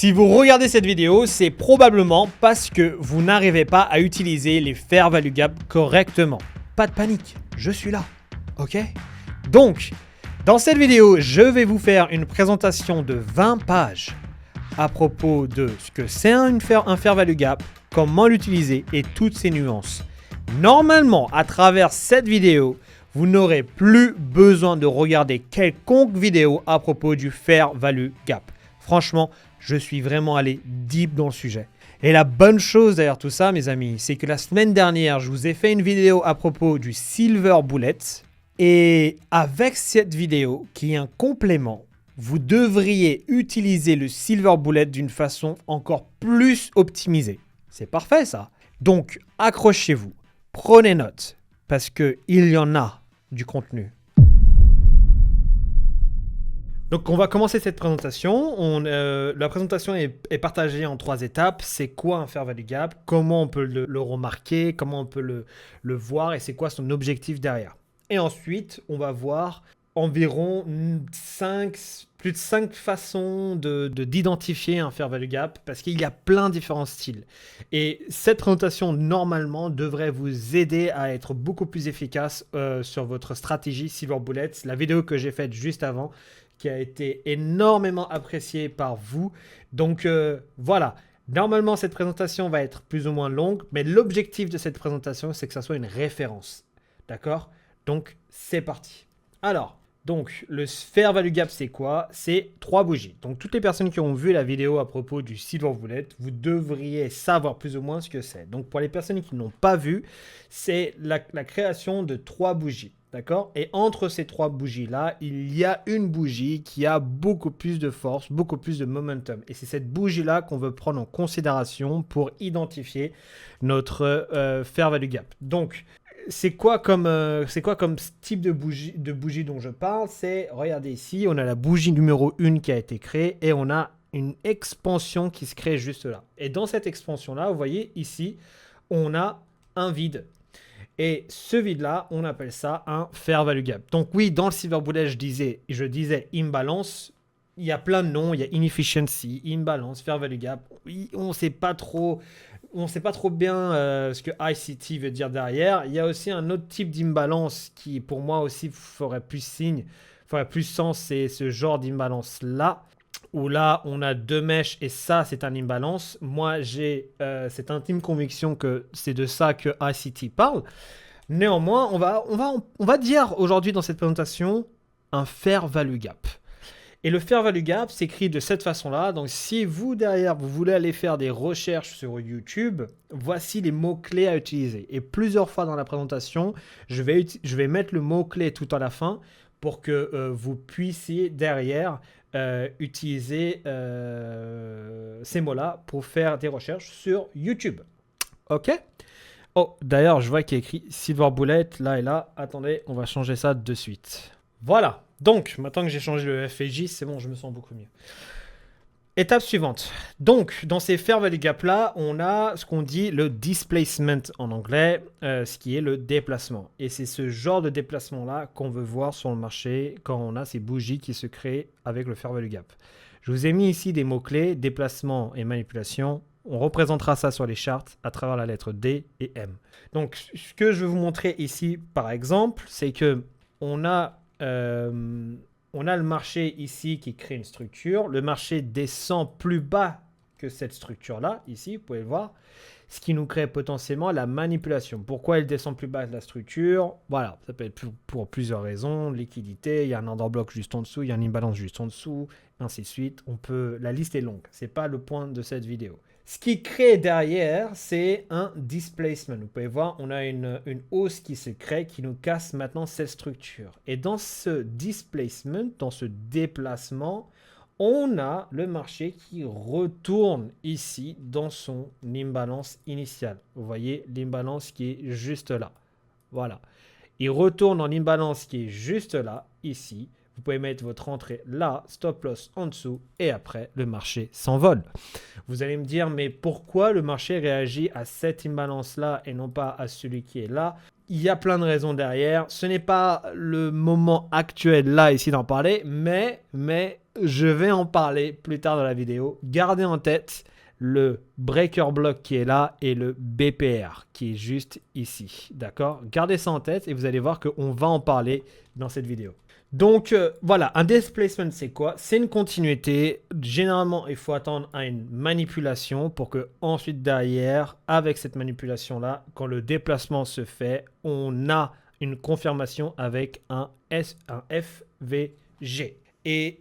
Si vous regardez cette vidéo, c'est probablement parce que vous n'arrivez pas à utiliser les fair value gap correctement. Pas de panique, je suis là, ok? Donc, dans cette vidéo, je vais vous faire une présentation de 20 pages à propos de ce que c'est un fair value gap, comment l'utiliser et toutes ses nuances. Normalement, à travers cette vidéo, vous n'aurez plus besoin de regarder quelconque vidéo à propos du fair value gap. Franchement, je suis vraiment allé deep dans le sujet. Et la bonne chose derrière tout ça, mes amis, c'est que la semaine dernière, je vous ai fait une vidéo à propos du silver bullet. Et avec cette vidéo, qui est un complément, vous devriez utiliser le silver bullet d'une façon encore plus optimisée. C'est parfait ça. Donc, accrochez-vous, prenez note, parce qu'il y en a du contenu. Donc, on va commencer cette présentation. La présentation est partagée en 3 étapes. C'est quoi un fair value gap? Comment on peut le remarquer? Comment on peut le voir? Et c'est quoi son objectif derrière? Et ensuite, on va voir environ plus de 5 façons d'identifier un fair value gap parce qu'il y a plein de différents styles. Et cette présentation, normalement, devrait vous aider à être beaucoup plus efficace sur votre stratégie Silver Bullet. La vidéo que j'ai faite juste avant, qui a été énormément appréciée par vous. Donc voilà, normalement cette présentation va être plus ou moins longue, mais l'objectif de cette présentation, c'est que ça soit une référence. D'accord? Donc c'est parti. Alors, donc le fair value gap, c'est quoi? C'est 3 bougies. Donc toutes les personnes qui ont vu la vidéo à propos du silver bullet, vous devriez savoir plus ou moins ce que c'est. Donc pour les personnes qui n'ont pas vu, c'est la création de 3 bougies. D'accord? Et entre ces 3 bougies-là, il y a une bougie qui a beaucoup plus de force, beaucoup plus de momentum. Et c'est cette bougie-là qu'on veut prendre en considération pour identifier notre fair value gap. Donc, c'est quoi comme type de bougie dont je parle? C'est, regardez ici, on a la bougie numéro 1 qui a été créée et on a une expansion qui se crée juste là. Et dans cette expansion-là, vous voyez ici, on a un vide. Et ce vide-là, on appelle ça un fair value gap. Donc oui, dans le silver bullet, je disais imbalance. Il y a plein de noms. Il y a inefficiency, imbalance, fair value gap. On ne sait pas trop bien ce que ICT veut dire derrière. Il y a aussi un autre type d'imbalance qui, pour moi aussi, ferait plus sens. C'est ce genre d'imbalance-là, où là, on a 2 mèches et ça, c'est un imbalance. Moi, j'ai cette intime conviction que c'est de ça que ICT parle. Néanmoins, on va dire aujourd'hui dans cette présentation un fair value gap. Et le fair value gap s'écrit de cette façon-là. Donc, si vous, derrière, vous voulez aller faire des recherches sur YouTube, voici les mots-clés à utiliser. Et plusieurs fois dans la présentation, je vais mettre le mot-clé tout à la fin pour que vous puissiez derrière utiliser ces mots-là pour faire des recherches sur YouTube. OK? Oh, d'ailleurs, je vois qu'il y a écrit Silver Bullet là et là. Attendez, on va changer ça de suite. Voilà. Donc, maintenant que j'ai changé le FAJ, c'est bon, je me sens beaucoup mieux. Étape suivante. Donc, dans ces fair value gap là, on a ce qu'on dit le displacement en anglais, ce qui est le déplacement. Et c'est ce genre de déplacement là qu'on veut voir sur le marché quand on a ces bougies qui se créent avec le fair value gap. Je vous ai mis ici des mots-clés, déplacement et manipulation. On représentera ça sur les charts à travers la lettre D et M. Donc, ce que je vais vous montrer ici, par exemple, c'est que on a le marché ici qui crée une structure. Le marché descend plus bas que cette structure-là, ici, vous pouvez le voir, ce qui nous crée potentiellement la manipulation. Pourquoi elle descend plus bas de la structure? Voilà, ça peut être pour plusieurs raisons. Liquidité, il y a un order block juste en dessous, il y a une imbalance juste en dessous, ainsi de suite. La liste est longue, ce n'est pas le point de cette vidéo. Ce qui crée derrière, c'est un displacement. Vous pouvez voir, on a une hausse qui se crée, qui nous casse maintenant cette structure. Et dans ce displacement, dans ce déplacement, on a le marché qui retourne ici dans son imbalance initiale. Vous voyez l'imbalance qui est juste là. Voilà. Il retourne en imbalance qui est juste là, ici. Vous pouvez mettre votre entrée là, stop loss en dessous et après, le marché s'envole. Vous allez me dire, mais pourquoi le marché réagit à cette imbalance-là et non pas à celui qui est là? Il y a plein de raisons derrière. Ce n'est pas le moment actuel là, ici, d'en parler, mais je vais en parler plus tard dans la vidéo. Gardez en tête le breaker block qui est là et le BPR qui est juste ici. D'accord? Gardez ça en tête et vous allez voir qu'on va en parler dans cette vidéo. Donc voilà, un displacement c'est quoi? C'est une continuité. Généralement, il faut attendre à une manipulation pour que ensuite derrière, avec cette manipulation-là, quand le déplacement se fait, on a une confirmation avec un FVG. Et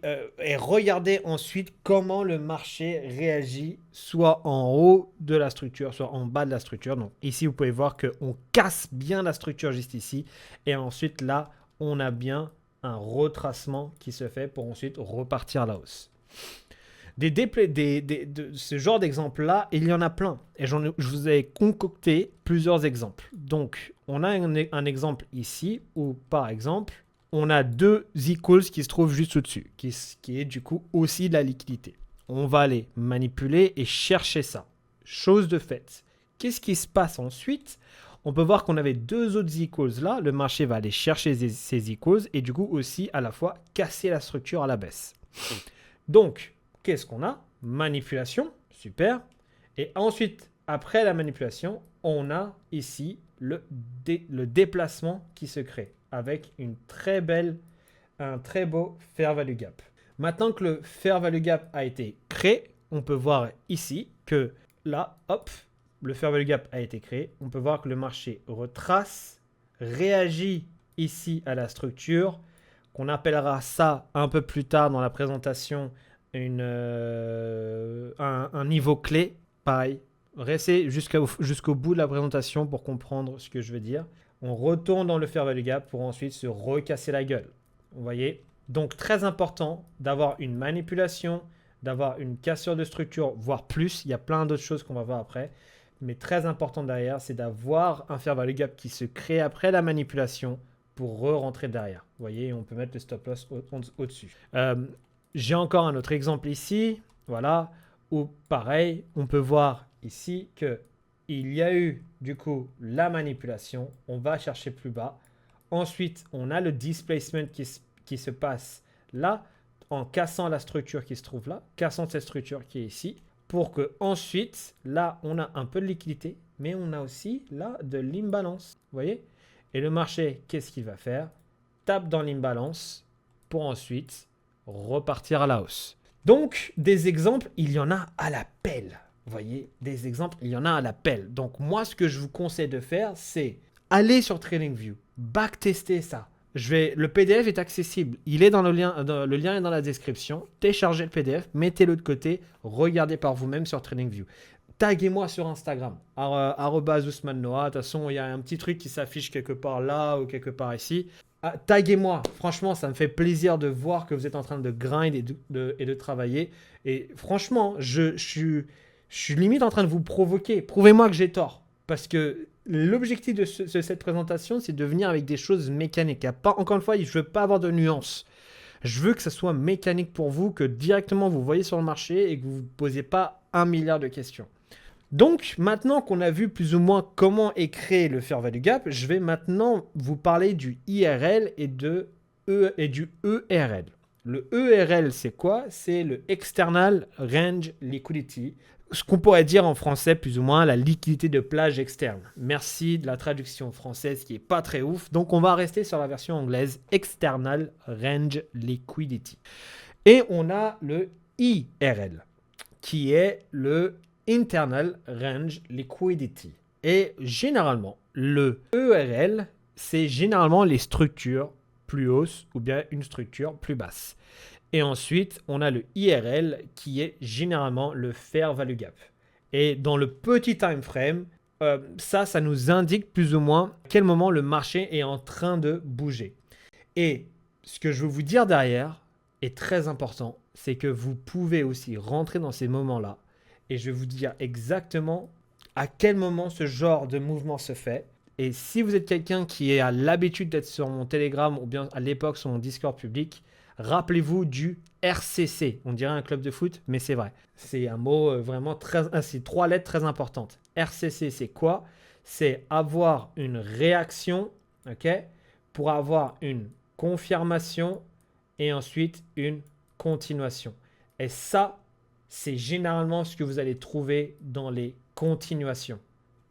regardez ensuite comment le marché réagit soit en haut de la structure, soit en bas de la structure. Donc ici, vous pouvez voir qu'on casse bien la structure juste ici. Et ensuite, là, on a bien un retracement qui se fait pour ensuite repartir à la hausse. De ce genre d'exemple-là, il y en a plein. Et je vous ai concocté plusieurs exemples. Donc, on a un exemple ici où, par exemple, on a deux equals qui se trouvent juste au-dessus, qui est du coup aussi de la liquidité. On va aller manipuler et chercher ça. Chose de faite. Qu'est-ce qui se passe ensuite? On peut voir qu'on avait deux autres equals là. Le marché va aller chercher ces equals et du coup aussi à la fois casser la structure à la baisse. Donc, qu'est-ce qu'on a? Manipulation, super. Et ensuite, après la manipulation, on a ici le déplacement qui se crée avec un très beau fair value gap. Maintenant que le fair value gap a été créé, on peut voir ici que là, hop, le fair value gap a été créé. On peut voir que le marché retrace, réagit ici à la structure, qu'on appellera ça un peu plus tard dans la présentation un niveau clé. Pareil, restez jusqu'au bout de la présentation pour comprendre ce que je veux dire. On retourne dans le fair value gap pour ensuite se recasser la gueule. Vous voyez? Donc très important d'avoir une manipulation, d'avoir une cassure de structure, voire plus. Il y a plein d'autres choses qu'on va voir après. Mais très important derrière, c'est d'avoir un fair value gap qui se crée après la manipulation pour re-rentrer derrière. Vous voyez, on peut mettre le stop loss au-dessus. J'ai encore un autre exemple ici, voilà, où pareil, on peut voir ici que il y a eu du coup la manipulation, on va chercher plus bas. Ensuite, on a le displacement qui se passe là, en cassant la structure qui se trouve là, cassant cette structure qui est ici, pour que ensuite, là, on a un peu de liquidité, mais on a aussi là de l'imbalance, vous voyez? Et le marché, qu'est-ce qu'il va faire? Tape dans l'imbalance pour ensuite repartir à la hausse. Donc, des exemples, il y en a à la pelle. Vous voyez, des exemples, il y en a à la pelle. Donc, moi, ce que je vous conseille de faire, c'est aller sur TradingView, backtester ça. Le PDF est accessible. Il est dans le lien est dans la description. Téléchargez le PDF, mettez-le de côté, regardez par vous-même sur TradingView. Taguez-moi sur Instagram, @ousmane_noah. De toute façon, il y a un petit truc qui s'affiche quelque part là ou quelque part ici. Taguez-moi. Franchement, ça me fait plaisir de voir que vous êtes en train de grind et de travailler. Et franchement, je suis limite en train de vous provoquer. Prouvez-moi que j'ai tort. Parce que l'objectif de cette présentation, c'est de venir avec des choses mécaniques. Encore une fois, je ne veux pas avoir de nuances. Je veux que ça soit mécanique pour vous, que directement vous voyez sur le marché et que vous ne vous posez pas 1 milliard de questions. Donc, maintenant qu'on a vu plus ou moins comment est créé le fair value gap, je vais maintenant vous parler du IRL et du ERL. Le ERL, c'est quoi? C'est le External Range Liquidity. Ce qu'on pourrait dire en français, plus ou moins, la liquidité de plage externe. Merci de la traduction française qui n'est pas très ouf. Donc, on va rester sur la version anglaise, External Range Liquidity. Et on a le IRL, qui est le Internal Range Liquidity. Et généralement, le ERL, c'est généralement les structures plus hausses ou bien une structure plus basse. Et ensuite, on a le IRL qui est généralement le fair value gap. Et dans le petit time frame, ça nous indique plus ou moins à quel moment le marché est en train de bouger. Et ce que je veux vous dire derrière est très important, c'est que vous pouvez aussi rentrer dans ces moments-là. Et je vais vous dire exactement à quel moment ce genre de mouvement se fait. Et si vous êtes quelqu'un qui a l'habitude d'être sur mon Telegram ou bien à l'époque sur mon Discord public, rappelez-vous du RCC. On dirait un club de foot, mais c'est vrai. C'est un mot vraiment c'est 3 lettres très importantes. RCC, c'est quoi? C'est avoir une réaction, ok, pour avoir une confirmation et ensuite une continuation. Et ça, c'est généralement ce que vous allez trouver dans les continuations.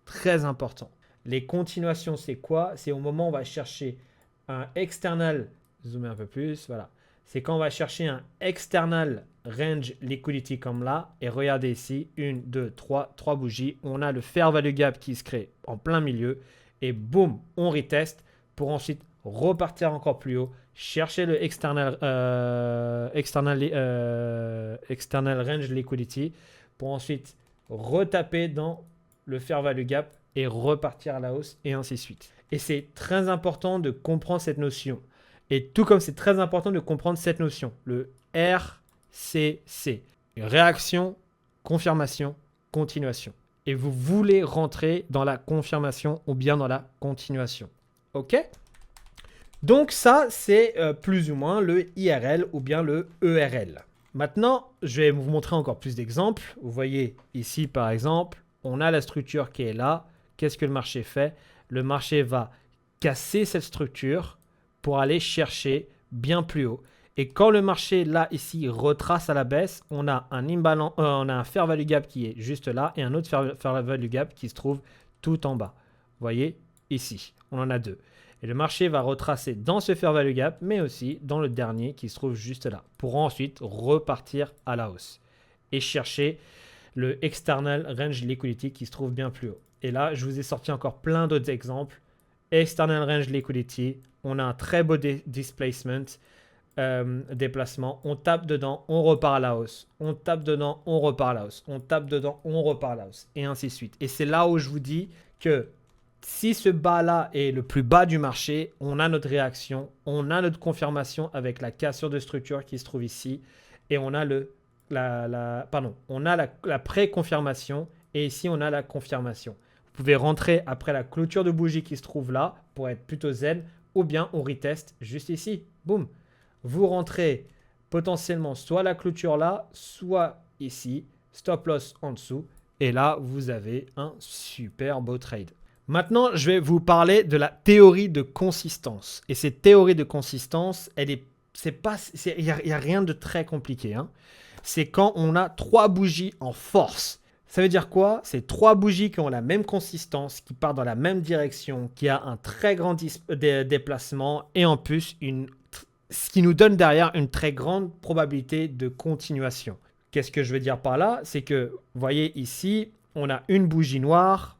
Très important. Les continuations, c'est quoi? C'est au moment où on va chercher un external, zoomer un peu plus, voilà. C'est quand on va chercher un external range liquidity comme là. Et regardez ici, 1, 2, 3 bougies. On a le fair value gap qui se crée en plein milieu. Et boum, on reteste pour ensuite repartir encore plus haut, chercher le external range liquidity pour ensuite retaper dans le fair value gap et repartir à la hausse et ainsi de suite. Et c'est très important de comprendre cette notion. Et tout comme c'est très important de comprendre cette notion, le RCC, réaction, confirmation, continuation. Et vous voulez rentrer dans la confirmation ou bien dans la continuation. OK? Donc ça, c'est plus ou moins le IRL ou bien le ERL. Maintenant, je vais vous montrer encore plus d'exemples. Vous voyez ici, par exemple, on a la structure qui est là. Qu'est-ce que le marché fait? Le marché va casser cette structure pour aller chercher bien plus haut. Et quand le marché, là, ici, retrace à la baisse, on a un imbalance, on a un fair value gap qui est juste là et un autre fair value gap qui se trouve tout en bas. Vous voyez, ici, on en a deux. Et le marché va retracer dans ce fair value gap, mais aussi dans le dernier qui se trouve juste là, pour ensuite repartir à la hausse et chercher le external range liquidity qui se trouve bien plus haut. Et là, je vous ai sorti encore plein d'autres exemples. External range liquidity, on a un très beau displacement, déplacement. On tape dedans, on repart à la hausse. On tape dedans, on repart à la hausse. On tape dedans, on repart à la hausse. Et ainsi de suite. Et c'est là où je vous dis que si ce bas-là est le plus bas du marché, on a notre réaction, on a notre confirmation avec la cassure de structure qui se trouve ici. Et on a la pré-confirmation. Et ici, on a la confirmation. Vous pouvez rentrer après la clôture de bougie qui se trouve là pour être plutôt zen. Ou bien on reteste juste ici. Boum. Vous rentrez potentiellement soit la clôture là, soit ici. Stop loss en dessous. Et là, vous avez un super beau trade. Maintenant, je vais vous parler de la théorie de consistance. Et cette théorie de consistance, il n'y a rien de très compliqué. Hein. C'est quand on a 3 bougies en force. Ça veut dire quoi? C'est 3 bougies qui ont la même consistance, qui partent dans la même direction, qui a un très grand déplacement et en plus, ce qui nous donne derrière une très grande probabilité de continuation. Qu'est-ce que je veux dire par là? C'est que, vous voyez ici, on a une bougie noire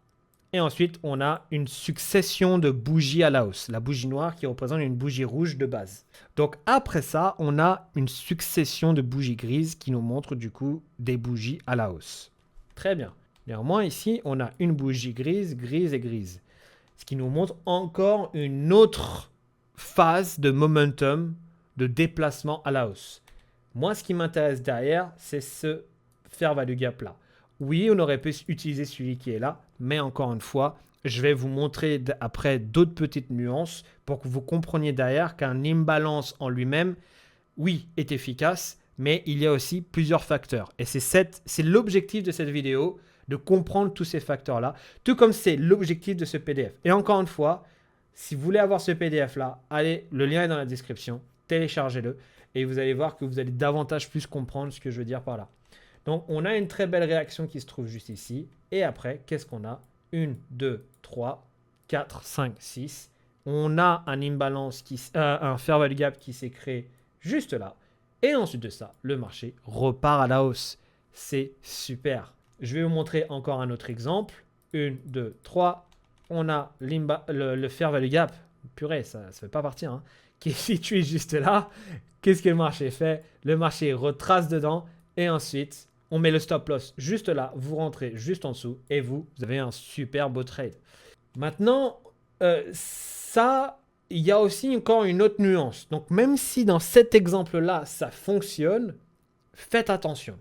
et ensuite, on a une succession de bougies à la hausse. La bougie noire qui représente une bougie rouge de base. Donc, après ça, on a une succession de bougies grises qui nous montrent du coup des bougies à la hausse. Très bien. Néanmoins, ici, on a une bougie grise, grise et grise. Ce qui nous montre encore une autre phase de momentum, de déplacement à la hausse. Moi, ce qui m'intéresse derrière, c'est ce fair value gap là. Oui, on aurait pu utiliser celui qui est là, mais encore une fois, je vais vous montrer après d'autres petites nuances pour que vous compreniez derrière qu'un imbalance en lui-même, oui, est efficace, mais il y a aussi plusieurs facteurs. Et c'est l'objectif de cette vidéo, de comprendre tous ces facteurs-là, tout comme c'est l'objectif de ce PDF. Et encore une fois, si vous voulez avoir ce PDF-là, allez, le lien est dans la description, téléchargez-le et vous allez voir que vous allez davantage plus comprendre ce que je veux dire par là. Donc, on a une très belle réaction qui se trouve juste ici. Et après, qu'est-ce qu'on a? 1, 2, 3, 4, 5, 6. On a un imbalance, un fair value gap qui s'est créé juste là. Et ensuite de ça, le marché repart à la hausse. C'est super. Je vais vous montrer encore un autre exemple. 1, 2, 3. On a le fair value gap. Purée, ça ne fait pas partir. Hein, qui est situé juste là. Qu'est-ce que le marché fait? Le marché retrace dedans. Et ensuite, on met le stop loss juste là. Vous rentrez juste en dessous. Et vous avez un super beau trade. Maintenant, il y a aussi encore une autre nuance. Donc, même si dans cet exemple-là, ça fonctionne, faites attention.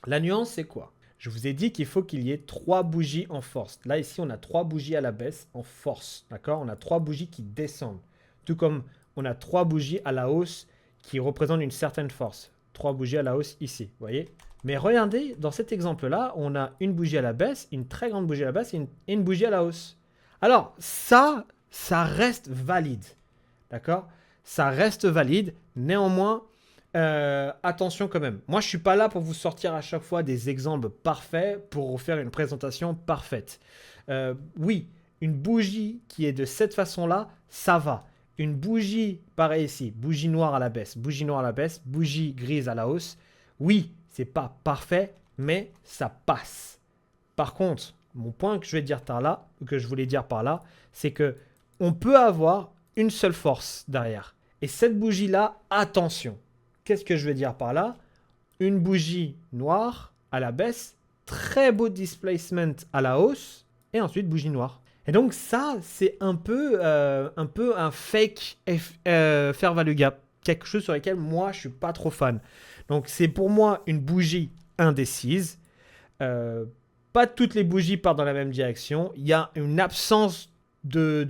La nuance, c'est quoi? Je vous ai dit qu'il faut qu'il y ait 3 bougies en force. Là, ici, on a 3 bougies à la baisse en force. D'accord? On a 3 bougies qui descendent. Tout comme on a 3 bougies à la hausse qui représentent une certaine force. 3 bougies à la hausse ici. Vous voyez? Mais regardez, dans cet exemple-là, on a une bougie à la baisse, une très grande bougie à la baisse et une bougie à la hausse. Alors, ça reste valide. D'accord? Ça reste valide. Néanmoins, Attention quand même. Moi, je suis pas là pour vous sortir à chaque fois des exemples parfaits pour vous faire une présentation parfaite. Oui, une bougie qui est de cette façon-là, ça va. Une bougie, pareil ici, bougie noire à la baisse, bougie noire à la baisse, bougie grise à la hausse. Oui, c'est pas parfait, mais ça passe. Par contre, mon point que je vais dire par là, que je voulais dire par là, c'est que on peut avoir une seule force derrière. Et cette bougie-là, attention. Qu'est-ce que je veux dire par là? Une bougie noire à la baisse, très beau displacement à la hausse, et ensuite bougie noire. Et donc ça, c'est un peu un fake fair value gap, quelque chose sur lequel moi, je suis pas trop fan. Donc c'est pour moi une bougie indécise. Pas toutes les bougies partent dans la même direction. Il y a une absence de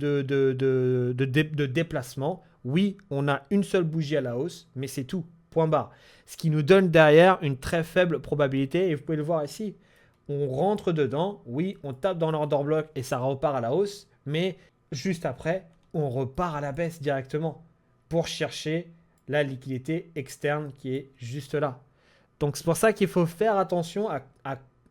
déplacement. Oui, on a une seule bougie à la hausse, mais c'est tout. Point barre. Ce qui nous donne derrière une très faible probabilité. Et vous pouvez le voir ici. On rentre dedans. Oui, on tape dans l'order block et ça repart à la hausse. Mais juste après, on repart à la baisse directement pour chercher la liquidité externe qui est juste là. Donc c'est pour ça qu'il faut faire attention à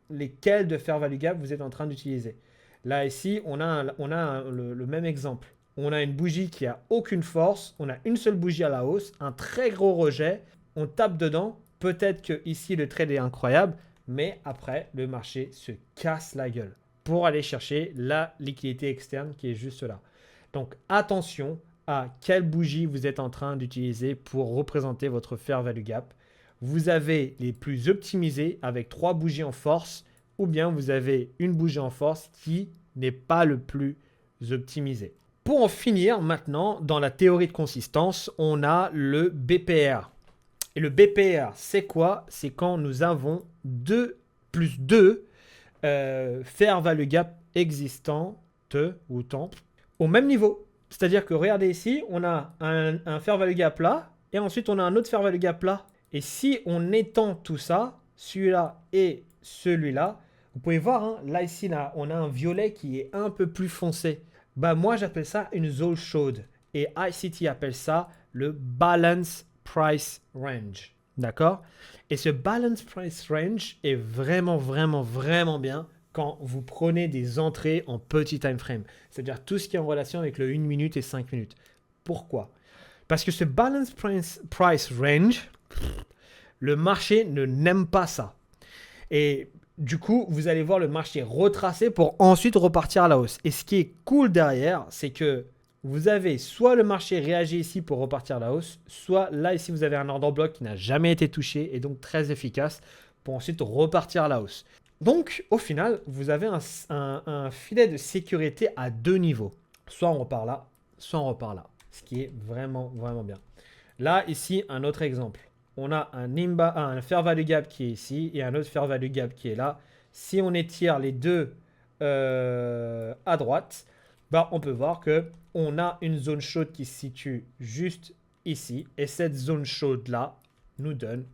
lesquels de fair value gap vous êtes en train d'utiliser. Là ici, on a le même exemple. On a une bougie qui a aucune force, on a une seule bougie à la hausse, un très gros rejet, on tape dedans. Peut-être que ici le trade est incroyable, mais après le marché se casse la gueule pour aller chercher la liquidité externe qui est juste là. Donc attention à quelle bougie vous êtes en train d'utiliser pour représenter votre fair value gap. Vous avez les plus optimisés avec 3 bougies en force, ou bien vous avez une bougie en force qui n'est pas le plus optimisé. Pour en finir maintenant, dans la théorie de consistance, on a le BPR. Et le BPR, c'est quoi? C'est quand nous avons 2 plus 2 fair value gap existantes ou temps au même niveau. C'est-à-dire que regardez ici, on a un fair value gap là, et ensuite on a un autre fair value gap là. Et si on étend tout ça, celui-là et celui-là, vous pouvez voir, hein, là ici, là, on a un violet qui est un peu plus foncé. Bah, moi, j'appelle ça une zone chaude. Et ICT appelle ça le Balance Price Range. D'accord? Et ce Balance Price Range est vraiment, vraiment, vraiment bien quand vous prenez des entrées en petit time frame. C'est-à-dire tout ce qui est en relation avec le 1 minute et 5 minutes. Pourquoi? Parce que ce Balance Price Range, le marché ne n'aime pas ça. Et du coup, vous allez voir le marché retracer pour ensuite repartir à la hausse. Et ce qui est cool derrière, c'est que vous avez soit le marché réagit ici pour repartir à la hausse, soit là ici vous avez un order block qui n'a jamais été touché et donc très efficace pour ensuite repartir à la hausse. Donc au final, vous avez un filet de sécurité à 2 niveaux. Soit on repart là, soit on repart là. Ce qui est vraiment, vraiment bien. Là, ici, un autre exemple. On a un fair value gap qui est ici et un autre fair value gap qui est là. Si on étire les deux à droite, bah, on peut voir qu'on a une zone chaude qui se situe juste ici. Et cette zone chaude-là nous donne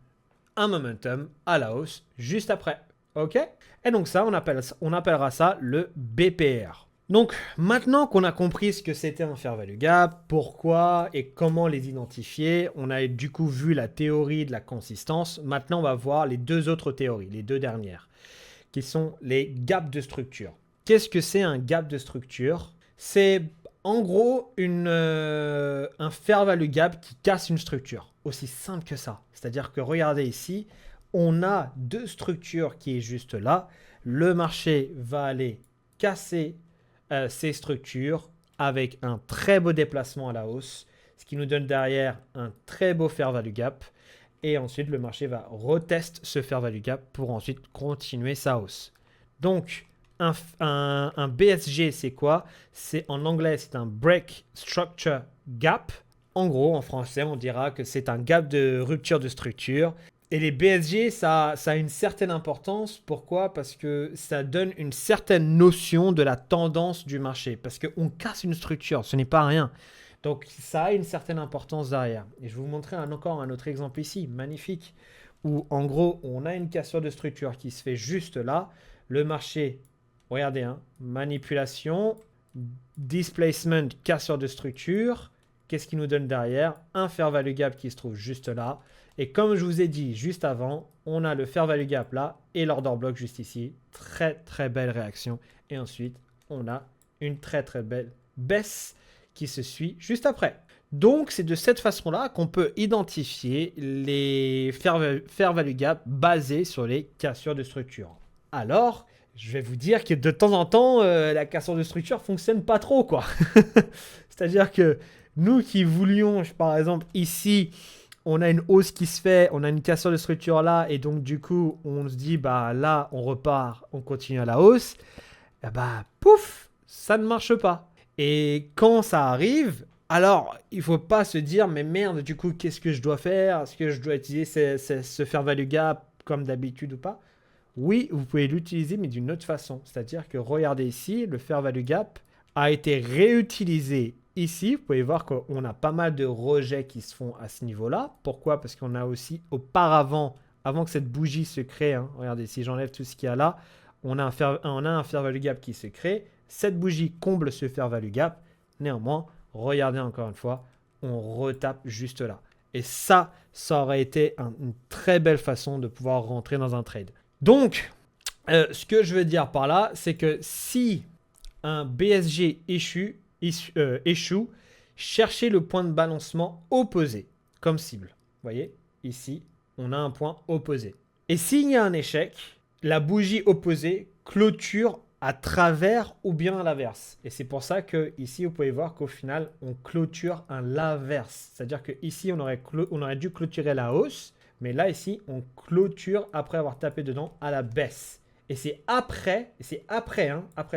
un momentum à la hausse juste après. OK? Et donc ça, on appellera ça le BPR. Donc maintenant qu'on a compris ce que c'était un fair value gap, pourquoi et comment les identifier, on a du coup vu la théorie de la consistance. Maintenant on va voir les deux autres théories, les deux dernières, qui sont les gaps de structure. Qu'est-ce que c'est un gap de structure? C'est en gros un fair value gap qui casse une structure. Aussi simple que ça. C'est-à-dire que regardez ici, on a deux structures qui est juste là. Le marché va aller casser ces structures avec un très beau déplacement à la hausse, ce qui nous donne derrière un très beau fair value gap. Et ensuite, le marché va retester ce fair value gap pour ensuite continuer sa hausse. Donc, un BSG, c'est quoi? C'est en anglais, c'est un Break Structure Gap. En gros, en français, on dira que c'est un gap de rupture de structure. Et les BSG, ça a une certaine importance. Pourquoi? Parce que ça donne une certaine notion de la tendance du marché. Parce qu'on casse une structure, ce n'est pas rien. Donc, ça a une certaine importance derrière. Et je vais vous montrer encore un autre exemple ici, magnifique, où en gros, on a une cassure de structure qui se fait juste là. Le marché, regardez, hein, manipulation, displacement, cassure de structure. Qu'est-ce qui nous donne derrière? Un fair value gap qui se trouve juste là. Et comme je vous ai dit juste avant, on a le fair value gap là et l'order block juste ici. Très très belle réaction. Et ensuite, on a une très très belle baisse qui se suit juste après. Donc, c'est de cette façon-là qu'on peut identifier les fair value gap basés sur les cassures de structure. Alors, je vais vous dire que de temps en temps, la cassure de structure fonctionne pas trop, quoi. C'est-à-dire que nous qui voulions, par exemple, ici, on a une hausse qui se fait, on a une cassure de structure là, et donc du coup, on se dit, bah là, on repart, on continue à la hausse. Et bah, pouf, ça ne marche pas. Et quand ça arrive, alors, il ne faut pas se dire, mais merde, du coup, qu'est-ce que je dois faire? Est-ce que je dois utiliser ce fair value gap comme d'habitude ou pas? Oui, vous pouvez l'utiliser, mais d'une autre façon. C'est-à-dire que regardez ici, le fair value gap a été réutilisé ici. Vous pouvez voir qu'on a pas mal de rejets qui se font à ce niveau-là. Pourquoi? Parce qu'on a aussi auparavant, avant que cette bougie se crée, hein, regardez, si j'enlève tout ce qu'il y a là, on a un fair value gap qui se crée. Cette bougie comble ce fair value gap. Néanmoins, regardez encore une fois, on retape juste là. Et ça aurait été une très belle façon de pouvoir rentrer dans un trade. Donc, ce que je veux dire par là, c'est que si un BSG échoue, cherchez le point de balancement opposé comme cible. Vous voyez, ici, on a un point opposé. Et s'il y a un échec, la bougie opposée clôture à travers ou bien à l'inverse. Et c'est pour ça que ici, vous pouvez voir qu'au final, on clôture à l'inverse. C'est-à-dire qu'ici, on aurait dû clôturer la hausse. Mais là, ici, on clôture après avoir tapé dedans à la baisse. Et c'est après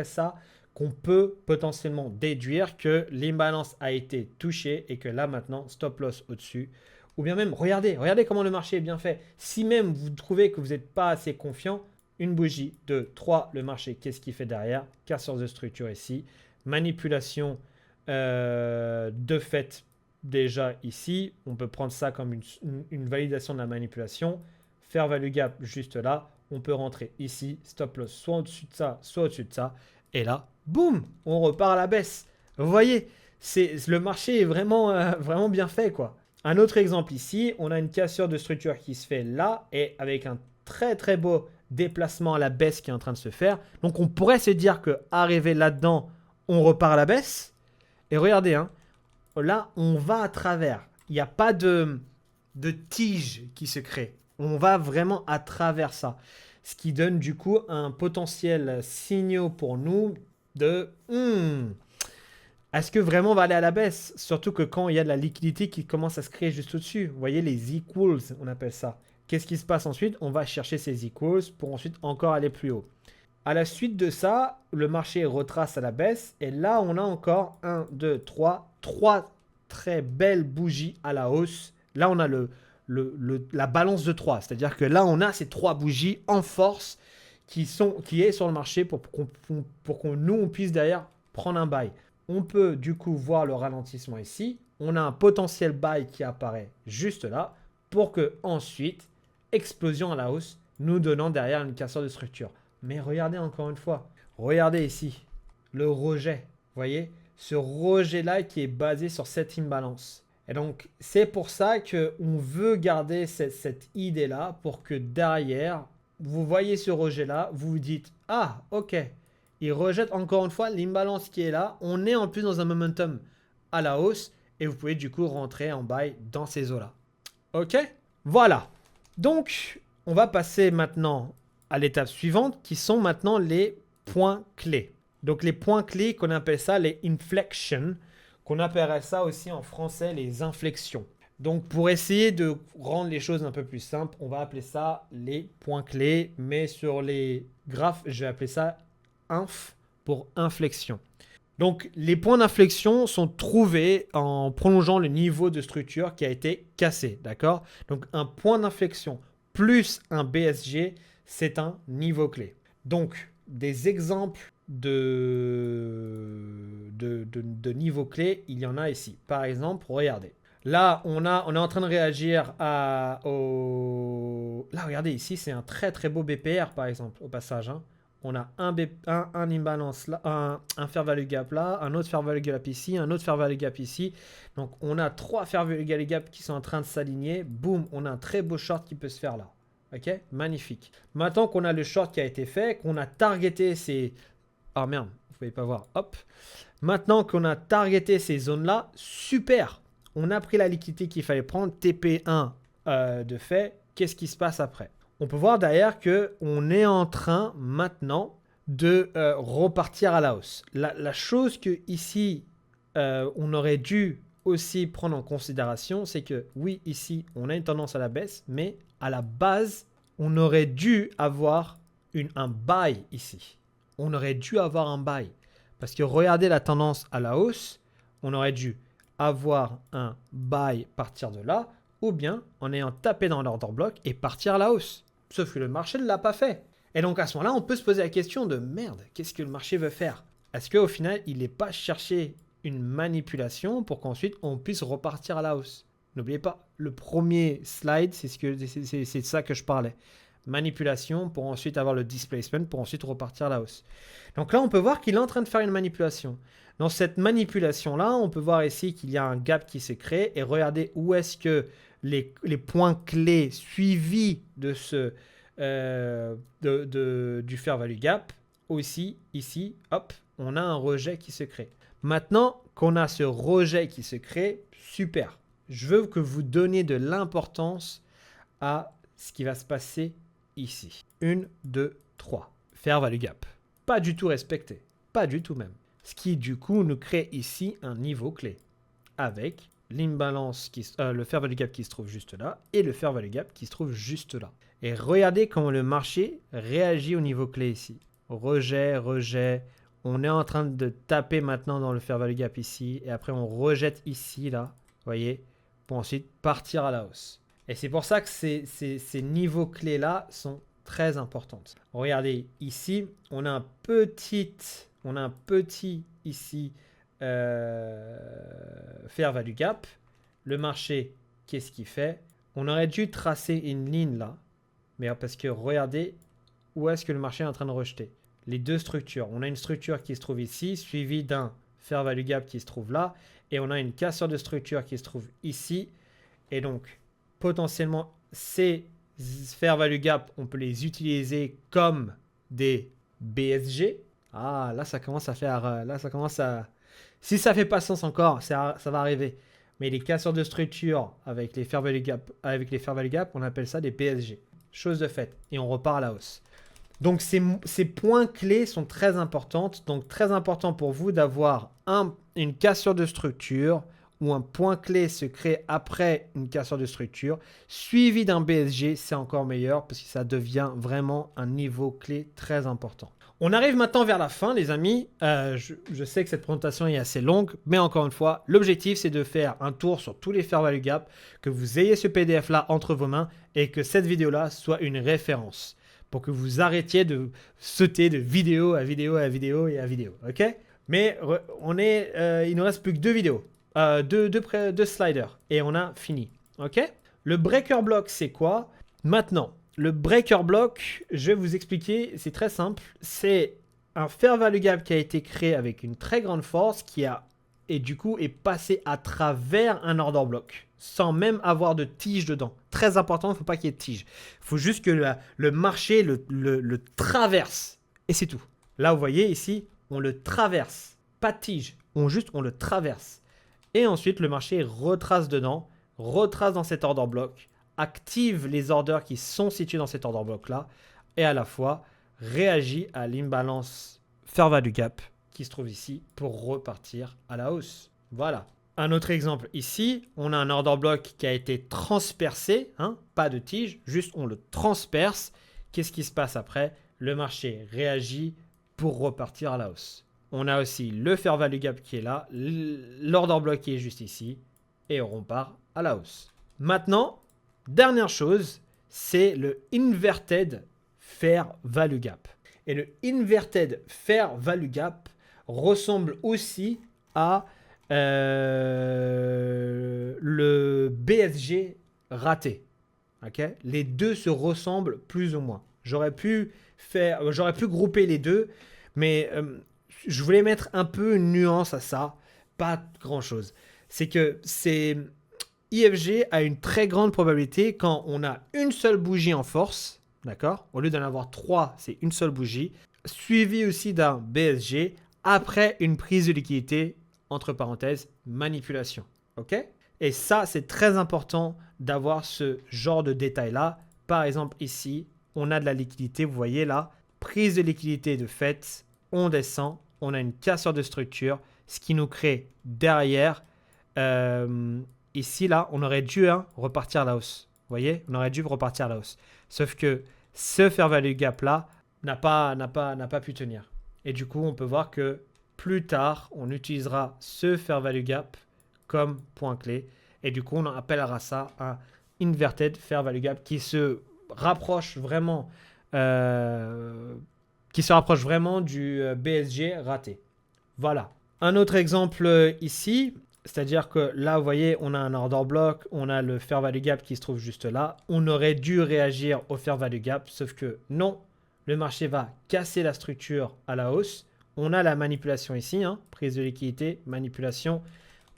ça, qu'on peut potentiellement déduire que l'imbalance a été touchée et que là, maintenant, stop loss au-dessus. Ou bien même, regardez comment le marché est bien fait. Si même vous trouvez que vous n'êtes pas assez confiant, une bougie, 2, 3, le marché, qu'est-ce qu'il fait derrière? Cassure de structure ici. Manipulation de fait déjà ici. On peut prendre ça comme une validation de la manipulation. Fair value gap juste là. On peut rentrer ici. Stop loss soit au-dessus de ça, soit au-dessus de ça. Et là, boum, on repart à la baisse. Vous voyez, le marché est vraiment, vraiment bien fait, quoi. Un autre exemple ici, on a une cassure de structure qui se fait là et avec un très très beau déplacement à la baisse qui est en train de se faire. Donc on pourrait se dire qu'arrivé là-dedans, on repart à la baisse. Et regardez, hein, là on va à travers. Il n'y a pas de tige qui se crée. On va vraiment à travers ça. Ce qui donne du coup un potentiel signal pour nous de est-ce que vraiment on va aller à la baisse? Surtout que quand il y a de la liquidité qui commence à se créer juste au-dessus. Vous voyez les equals, on appelle ça. Qu'est-ce qui se passe ensuite? On va chercher ces equals pour ensuite encore aller plus haut. À la suite de ça, le marché retrace à la baisse. Et là, on a encore 1, 2, 3 très belles bougies à la hausse. Là, on a la balance de 3. C'est-à-dire que là, on a ces 3 bougies en force qui est sur le marché pour qu'on nous, on puisse derrière prendre un buy. On peut du coup voir le ralentissement ici. On a un potentiel buy qui apparaît juste là pour que ensuite, explosion à la hausse, nous donnant derrière une cassure de structure. Mais regardez encore une fois, regardez ici, le rejet. Vous voyez, ce rejet-là qui est basé sur cette imbalance. Et donc, c'est pour ça qu'on veut garder cette idée-là pour que derrière, vous voyez ce rejet-là, vous vous dites, ah, ok, il rejette encore une fois l'imbalance qui est là. On est en plus dans un momentum à la hausse et vous pouvez du coup rentrer en buy dans ces eaux-là. Ok? Voilà. Donc, on va passer maintenant à l'étape suivante qui sont maintenant les points clés. Donc, les points clés qu'on appelle ça les inflections, qu'on appellerait ça aussi en français les inflexions. Donc, pour essayer de rendre les choses un peu plus simples, on va appeler ça les points clés, mais sur les graphes, je vais appeler ça inf pour inflexion. Donc, les points d'inflexion sont trouvés en prolongeant le niveau de structure qui a été cassé, d'accord? Donc, un point d'inflexion plus un BSG, c'est un niveau clé. Donc, des exemples de niveau clé, il y en a ici. Par exemple, regardez. Là, on est en train de réagir Là, regardez, ici, c'est un très, très beau BPR, par exemple, au passage. Hein. On a un imbalance là, un fair value gap là, un autre fair value gap ici, un autre fair value gap ici. Donc on a 3 fair value gap qui sont en train de s'aligner. Boum, on a un très beau short qui peut se faire là. Ok, magnifique. Maintenant qu'on a le short qui a été fait, qu'on a targeté ces... Ah merde, vous pouvez pas voir. Hop. Maintenant qu'on a targeté ces zones-là, super. On a pris la liquidité qu'il fallait prendre, TP1 de fait. Qu'est-ce qui se passe après? On peut voir derrière qu'on est en train maintenant de repartir à la hausse. La chose que ici, on aurait dû aussi prendre en considération, c'est que oui, ici, on a une tendance à la baisse, mais à la base, on aurait dû avoir un buy ici. On aurait dû avoir un buy. Parce que regardez la tendance à la hausse, on aurait dû avoir un buy partir de là, ou bien en ayant tapé dans l'order block et partir à la hausse. Sauf que le marché ne l'a pas fait. Et donc à ce moment-là, on peut se poser la question de merde, qu'est-ce que le marché veut faire? Est-ce qu'au final, il n'est pas cherché une manipulation pour qu'ensuite on puisse repartir à la hausse? N'oubliez pas, le premier slide, c'est de ça que je parlais. Manipulation pour ensuite avoir le displacement, pour ensuite repartir à la hausse. Donc là, on peut voir qu'il est en train de faire une manipulation. Dans cette manipulation-là, on peut voir ici qu'il y a un gap qui s'est créé. Et regardez où est-ce que les points clés suivis de du fair value gap, aussi, ici, hop, on a un rejet qui se crée. Maintenant qu'on a ce rejet qui se crée, super. Je veux que vous donniez de l'importance à ce qui va se passer ici. 1, 2, 3. Fair value gap. Pas du tout respecté. Pas du tout même. Ce qui du coup nous crée ici un niveau clé. Avec l'imbalance, le fair value gap qui se trouve juste là et le fair value gap qui se trouve juste là. Et regardez comment le marché réagit au niveau clé ici. Rejet, rejet. On est en train de taper maintenant dans le fair value gap ici. Et après on rejette ici, là. Vous voyez? Pour ensuite partir à la hausse. Et c'est pour ça que ces niveaux clés-là sont très importants. Regardez, ici, on a un petit ici fair value gap. Le marché, qu'est-ce qu'il fait? On aurait dû tracer une ligne là. Mais parce que regardez où est-ce que le marché est en train de rejeter. Les deux structures. On a une structure qui se trouve ici, suivie d'un fair value gap qui se trouve là. Et on a une cassure de structure qui se trouve ici. Et donc, potentiellement, ces fair value gap, on peut les utiliser comme des BSG. Ah, là, ça commence à faire... Là, ça commence à... Si ça fait pas sens encore, ça va arriver. Mais les cassures de structure avec les fair value gap, on appelle ça des BSG. Chose de fait. Et on repart à la hausse. Donc, ces points clés sont très importants. Donc, très important pour vous d'avoir une cassure de structure où un point clé se crée après une cassure de structure, suivi d'un BSG, c'est encore meilleur parce que ça devient vraiment un niveau clé très important. On arrive maintenant vers la fin, les amis. Je sais que cette présentation est assez longue, mais encore une fois, l'objectif, c'est de faire un tour sur tous les fair value gap, que vous ayez ce PDF-là entre vos mains et que cette vidéo-là soit une référence pour que vous arrêtiez de sauter de vidéo à vidéo à vidéo et à vidéo. Ok? Mais il nous reste plus que 2 vidéos. Deux sliders et on a fini. Ok? Le breaker block, c'est quoi? Maintenant, le breaker block, je vais vous expliquer, c'est très simple. C'est un fair value gap qui a été créé avec une très grande force et du coup est passé à travers un order block sans même avoir de tige dedans. Très important, il ne faut pas qu'il y ait de tige. Il faut juste que le marché le traverse et c'est tout. Là, vous voyez ici, on le traverse. Pas de tige, on le traverse. Et ensuite, le marché retrace dedans, retrace dans cet order block, active les orders qui sont situés dans cet order block-là, et à la fois réagit à l'imbalance fair value gap qui se trouve ici pour repartir à la hausse. Voilà. Un autre exemple ici, on a un order block qui a été transpercé, hein, pas de tige, juste on le transperce. Qu'est-ce qui se passe après? Le marché réagit pour repartir à la hausse. On a aussi le fair value gap qui est là, l'order block qui est juste ici, et on repart à la hausse. Maintenant, dernière chose, c'est le inverted fair value gap. Et le inverted fair value gap ressemble aussi à le BSG raté. Okay? Les deux se ressemblent plus ou moins. J'aurais pu faire. J'aurais pu grouper les deux, mais je voulais mettre un peu une nuance à ça. Pas grand-chose. C'est que IFG a une très grande probabilité quand on a une seule bougie en force, d'accord? Au lieu d'en avoir trois, c'est une seule bougie, suivi aussi d'un BSG après une prise de liquidité, entre parenthèses, manipulation. Ok? Et ça, c'est très important d'avoir ce genre de détails-là. Par exemple, ici, on a de la liquidité, vous voyez là, prise de liquidité de fait, on descend, on a une cassure de structure, ce qui nous crée derrière, ici là, on aurait dû repartir à la hausse. Vous voyez, on aurait dû repartir à la hausse. Sauf que ce fair value gap là n'a pas pu tenir. Et du coup, on peut voir que plus tard, on utilisera ce fair value gap comme point clé. Et du coup, on appellera ça un inverted fair value gap qui se rapproche vraiment, du BSG raté. Voilà. Un autre exemple ici, c'est-à-dire que là, vous voyez, on a un order block, on a le fair value gap qui se trouve juste là. On aurait dû réagir au fair value gap, sauf que non, le marché va casser la structure à la hausse. On a la manipulation ici, prise de liquidité, manipulation.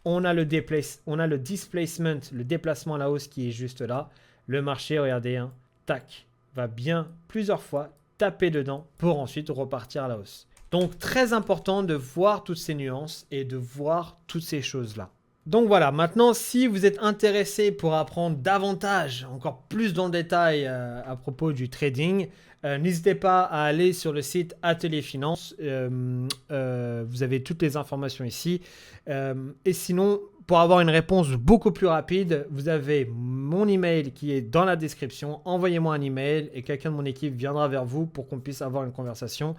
On a le displacement, le déplacement à la hausse qui est juste là. Le marché, regardez, tac, va bien plusieurs fois taper dedans pour ensuite repartir à la hausse. Donc, très important de voir toutes ces nuances et de voir toutes ces choses-là. Donc voilà, maintenant, si vous êtes intéressé pour apprendre davantage, encore plus dans le détail à propos du trading, n'hésitez pas à aller sur le site Atelier Finance. Vous avez toutes les informations ici. Et sinon, pour avoir une réponse beaucoup plus rapide, vous avez mon email qui est dans la description. Envoyez-moi un email et quelqu'un de mon équipe viendra vers vous pour qu'on puisse avoir une conversation.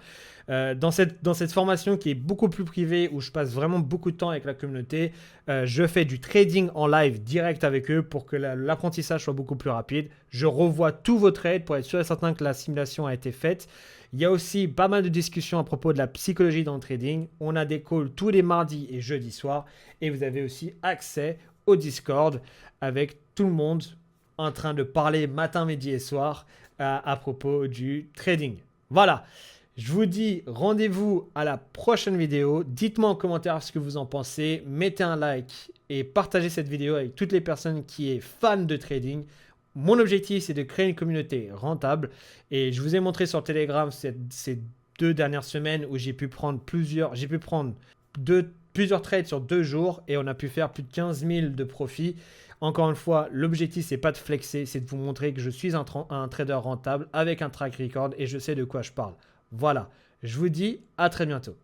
Dans cette formation qui est beaucoup plus privée, où je passe vraiment beaucoup de temps avec la communauté, je fais du trading en live direct avec eux pour que l'apprentissage soit beaucoup plus rapide. Je revois tous vos trades pour être sûr et certain que la simulation a été faite. Il y a aussi pas mal de discussions à propos de la psychologie dans le trading. On a des calls tous les mardis et jeudis soirs. Et vous avez aussi accès au Discord avec tout le monde en train de parler matin, midi et soir à propos du trading. Voilà. Je vous dis rendez-vous à la prochaine vidéo. Dites-moi en commentaire ce que vous en pensez. Mettez un like et partagez cette vidéo avec toutes les personnes qui sont fans de trading. Mon objectif, c'est de créer une communauté rentable. Et je vous ai montré sur Telegram ces 2 dernières semaines où j'ai pu prendre plusieurs trades sur 2 jours et on a pu faire plus de 15 000 de profit. Encore une fois, l'objectif, c'est pas de flexer, c'est de vous montrer que je suis un trader rentable avec un track record et je sais de quoi je parle. Voilà, je vous dis à très bientôt.